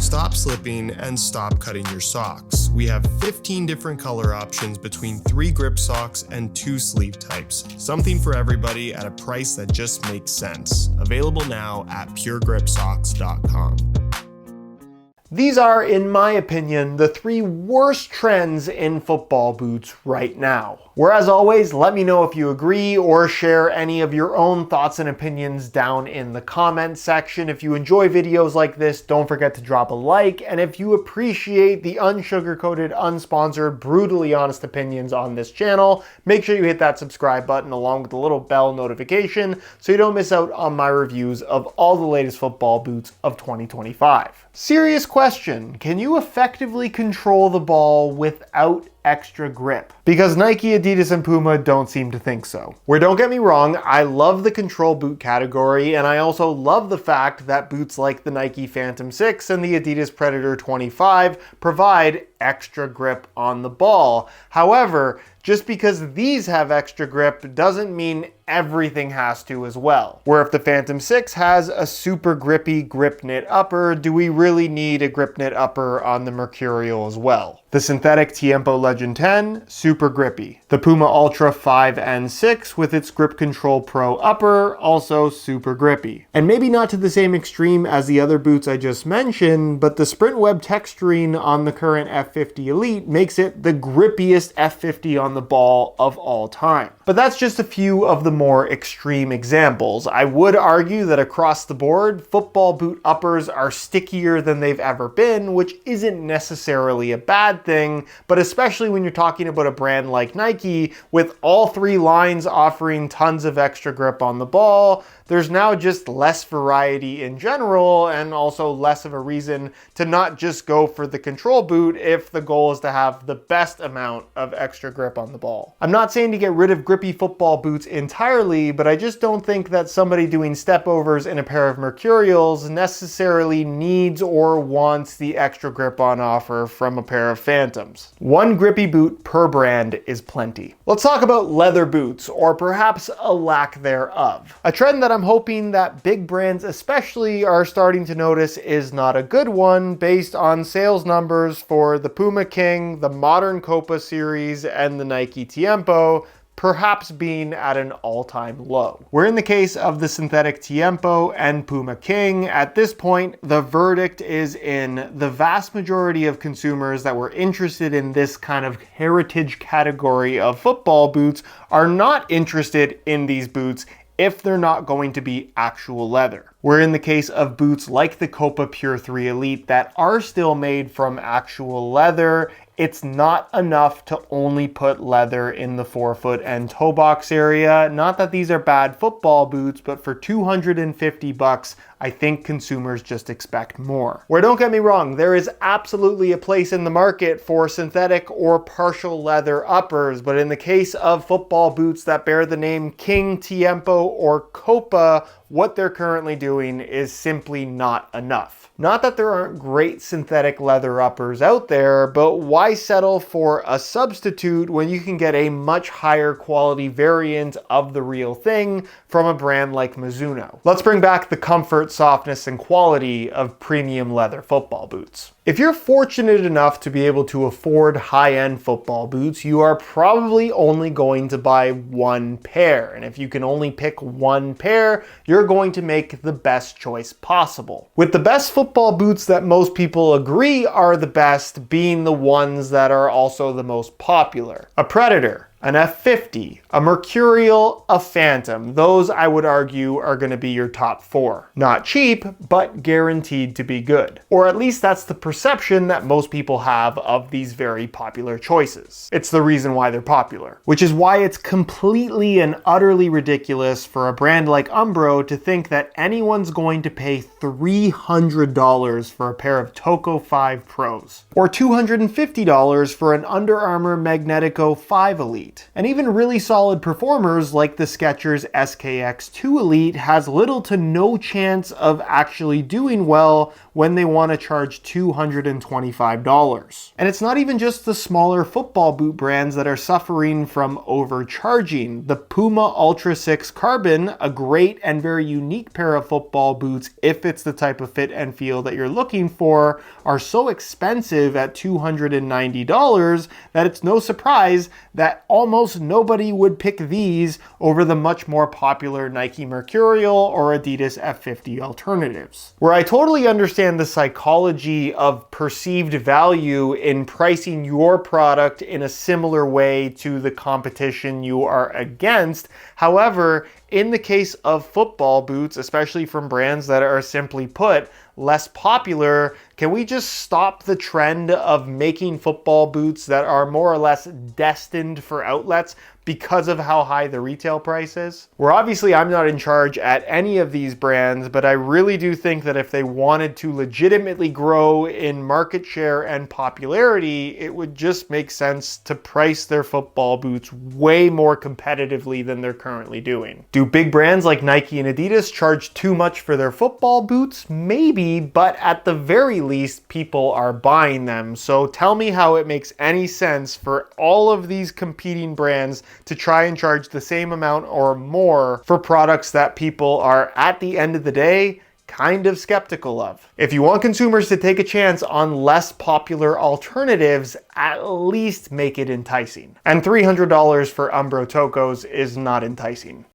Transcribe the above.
stop slipping, and stop cutting your socks. We have 15 different color options between 3 grip socks and 2 sleeve types. Something for everybody at a price that just makes sense. Available now at puregripsocks.com. These are, in my opinion, the 3 worst trends in football boots right now. Where, as always, let me know if you agree or share any of your own thoughts and opinions down in the comment section. If you enjoy videos like this, don't forget to drop a like. And if you appreciate the unsugar-coated, unsponsored, brutally honest opinions on this channel, make sure you hit that subscribe button along with the little bell notification so you don't miss out on my reviews of all the latest football boots of 2025. Serious question, can you effectively control the ball without extra grip? Because Nike, Adidas, and Puma don't seem to think so. Where, don't get me wrong, I love the control boot category, and I also love the fact that boots like the Nike Phantom 6 and the Adidas Predator 25 provide extra grip on the ball. However, just because these have extra grip doesn't mean everything has to as well. Where if the Phantom 6 has a super grippy grip knit upper, do we really need a grip knit upper on the Mercurial as well? The synthetic Tiempo Legend 10, super grippy. The Puma Ultra 5 and 6 with its Grip Control Pro upper, also super grippy. And maybe not to the same extreme as the other boots I just mentioned, but the Sprint Web texturing on the current F50 Elite makes it the grippiest F50 on the ball of all time. But that's just a few of the more extreme examples. I would argue that across the board, football boot uppers are stickier than they've ever been, which isn't necessarily a bad thing, but especially when you're talking about a brand like Nike, with all 3 lines offering tons of extra grip on the ball, there's now just less variety in general, and also less of a reason to not just go for the control boot if the goal is to have the best amount of extra grip on the ball. I'm not saying to get rid of grippy football boots entirely, but I just don't think that somebody doing step overs in a pair of Mercurials necessarily needs or wants the extra grip on offer from a pair of Phantoms. 1 grippy boot per brand is plenty. Let's talk about leather boots, or perhaps a lack thereof. A trend that I'm hoping that big brands especially are starting to notice is not a good one based on sales numbers for the Puma King, the modern Copa series, and the Nike Tiempo, perhaps being at an all-time low. Where in the case of the synthetic Tiempo and Puma King, at this point, the verdict is in. The vast majority of consumers that were interested in this kind of heritage category of football boots are not interested in these boots if they're not going to be actual leather. Where in the case of boots like the Copa Pure 3 Elite that are still made from actual leather, it's not enough to only put leather in the forefoot and toe box area. Not that these are bad football boots, but for $250, I think consumers just expect more. Where, don't get me wrong, there is absolutely a place in the market for synthetic or partial leather uppers, but in the case of football boots that bear the name King, Tiempo, or Copa, what they're currently doing is simply not enough. Not that there aren't great synthetic leather uppers out there, but why settle for a substitute when you can get a much higher quality variant of the real thing from a brand like Mizuno? Let's bring back the comfort, softness, and quality of premium leather football boots. If you're fortunate enough to be able to afford high-end football boots, you are probably only going to buy 1 pair. And if you can only pick 1 pair, you're going to make the best choice possible. With the best football boots that most people agree are the best being the ones that are also the most popular. A Predator, an F50, a Mercurial, a Phantom. Those, I would argue, are going to be your top 4. Not cheap, but guaranteed to be good. Or at least that's the perception that most people have of these very popular choices. It's the reason why they're popular. Which is why it's completely and utterly ridiculous for a brand like Umbro to think that anyone's going to pay $300 for a pair of Toco 5 Pros. Or $250 for an Under Armour Magnetico 5 Elite. And even really soft solid performers like the Skechers SKX2 Elite has little to no chance of actually doing well when they want to charge $225. And it's not even just the smaller football boot brands that are suffering from overcharging. The Puma Ultra 6 Carbon, a great and very unique pair of football boots if it's the type of fit and feel that you're looking for, are so expensive at $290 that it's no surprise that almost nobody would pick these over the much more popular Nike Mercurial or Adidas F50 alternatives. Where I totally understand the psychology of perceived value in pricing your product in a similar way to the competition you are against. However, in the case of football boots, especially from brands that are simply put less popular, can we just stop the trend of making football boots that are more or less destined for outlets because of how high the retail price is? Where obviously I'm not in charge at any of these brands, but I really do think that if they wanted to legitimately grow in market share and popularity, it would just make sense to price their football boots way more competitively than they're currently doing. Do big brands like Nike and Adidas charge too much for their football boots? Maybe, but at the very least, people are buying them. So tell me how it makes any sense for all of these competing brands to try and charge the same amount or more for products that people are, at the end of the day, kind of skeptical of. If you want consumers to take a chance on less popular alternatives, at least make it enticing. And $300 for Umbro Tocos is not enticing.